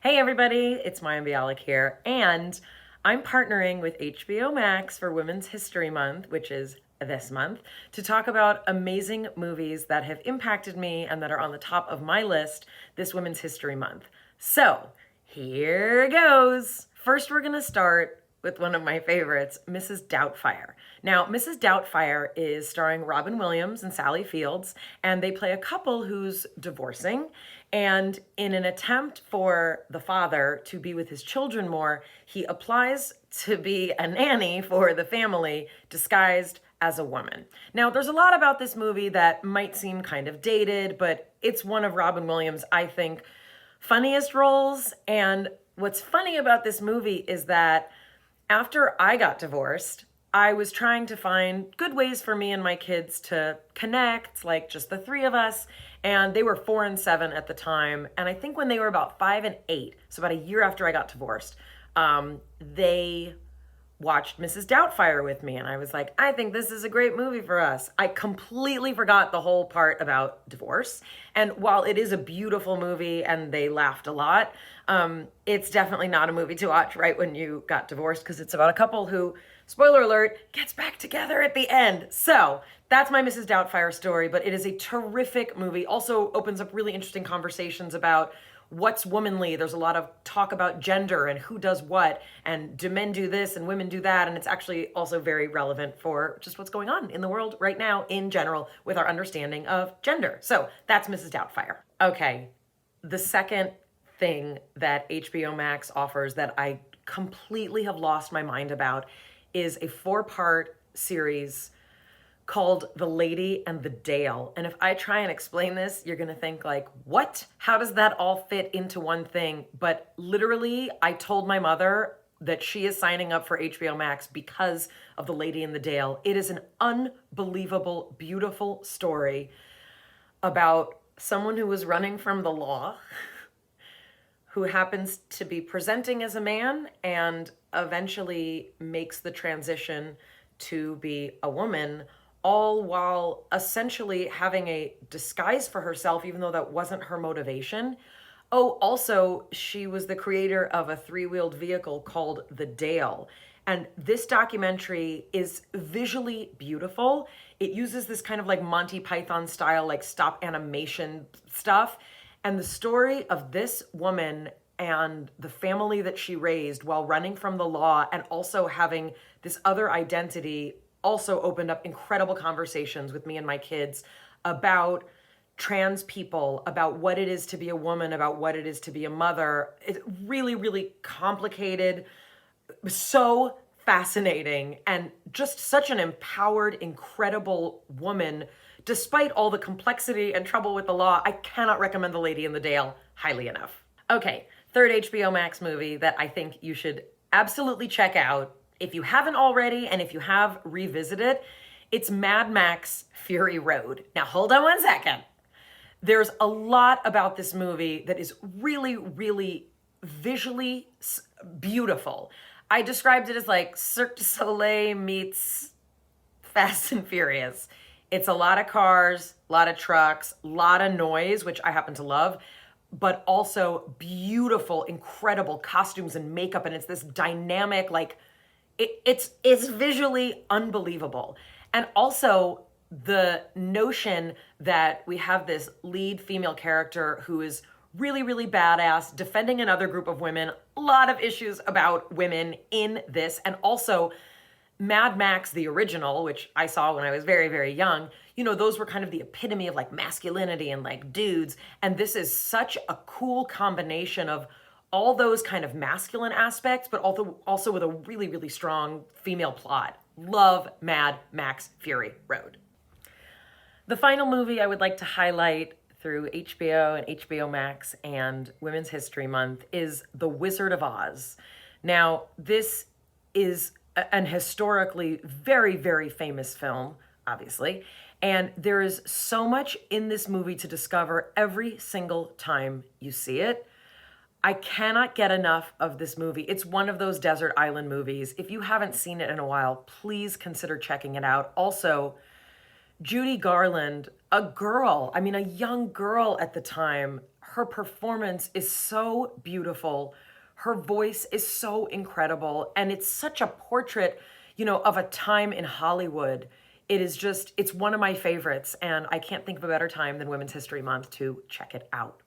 Hey everybody, it's Mayim Bialik here, and I'm partnering with HBO Max for Women's History Month, which is this month, to talk about amazing movies that have impacted me and that are on the top of my list this Women's History Month. So, here goes. First, we're going to start with one of my favorites, Mrs. Doubtfire. Now, Mrs. Doubtfire is starring Robin Williams and Sally Fields, and they play a couple who's divorcing. And in an attempt for the father to be with his children more, he applies to be a nanny for the family, disguised as a woman. Now, there's a lot about this movie that might seem kind of dated, but it's one of Robin Williams', I think, funniest roles. And what's funny about this movie is that after I got divorced, I was trying to find good ways for me and my kids to connect, like just the three of us. And they were 4 and 7 at the time. And I think when they were about 5 and 8, so about a year after I got divorced, they watched Mrs. Doubtfire with me. And I was like, I think this is a great movie for us. I completely forgot the whole part about divorce. And while it is a beautiful movie and they laughed a lot, it's definitely not a movie to watch right when you got divorced, because it's about a couple who, spoiler alert, gets back together at the end. So that's my Mrs. Doubtfire story, but it is a terrific movie. Also opens up really interesting conversations about what's womanly. There's a lot of talk about gender and who does what, and do men do this and women do that. And it's actually also very relevant for just what's going on in the world right now in general with our understanding of gender. So that's Mrs. Doubtfire. Okay, the second thing that HBO Max offers that I completely have lost my mind about is a 4-part series called The Lady and the Dale. And if I try and explain this, you're gonna think like, what? How does that all fit into one thing? But literally, I told my mother that she is signing up for HBO Max because of The Lady and the Dale. It is an unbelievable, beautiful story about someone who was running from the law, who happens to be presenting as a man and eventually makes the transition to be a woman, all while essentially having a disguise for herself, even though that wasn't her motivation. Oh, also, she was the creator of a 3-wheeled vehicle called the Dale. And this documentary is visually beautiful. It uses this kind of like Monty Python style, like stop animation stuff. And the story of this woman and the family that she raised while running from the law and also having this other identity also opened up incredible conversations with me and my kids about trans people, about what it is to be a woman, about what it is to be a mother. It's really, really complicated, so fascinating, and just such an empowered, incredible woman. Despite all the complexity and trouble with the law, I cannot recommend The Lady and the Dale highly enough. Okay, third HBO Max movie that I think you should absolutely check out, if you haven't already, and if you have, revisit it. It's Mad Max Fury Road. Now, hold on one second. There's a lot about this movie that is really, really visually beautiful. I described it as like Cirque du Soleil meets Fast and Furious. It's a lot of cars, a lot of trucks, a lot of noise, which I happen to love, but also beautiful, incredible costumes and makeup. And it's this dynamic, like, it's visually unbelievable. And also the notion that we have this lead female character who is really, really badass, defending another group of women, a lot of issues about women in this. And also Mad Max, the original, which I saw when I was very, very young, you know, those were kind of the epitome of like masculinity and like dudes. And this is such a cool combination of all those kind of masculine aspects, but also with a really, really strong female plot. Love Mad Max Fury Road. The final movie I would like to highlight through HBO and HBO Max and Women's History Month is The Wizard of Oz. Now, this is an historically very, very famous film, obviously, and there is so much in this movie to discover every single time you see it. I cannot get enough of this movie. It's one of those desert island movies. If you haven't seen it in a while, please consider checking it out. Also, Judy Garland, a young girl at the time, her performance is so beautiful. Her voice is so incredible. And it's such a portrait, of a time in Hollywood. It's one of my favorites. And I can't think of a better time than Women's History Month to check it out.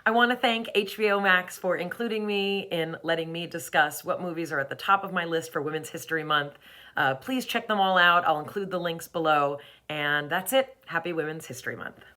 I want to thank HBO Max for including me in letting me discuss what movies are at the top of my list for Women's History Month. Please check them all out. I'll include the links below. And that's it. Happy Women's History Month.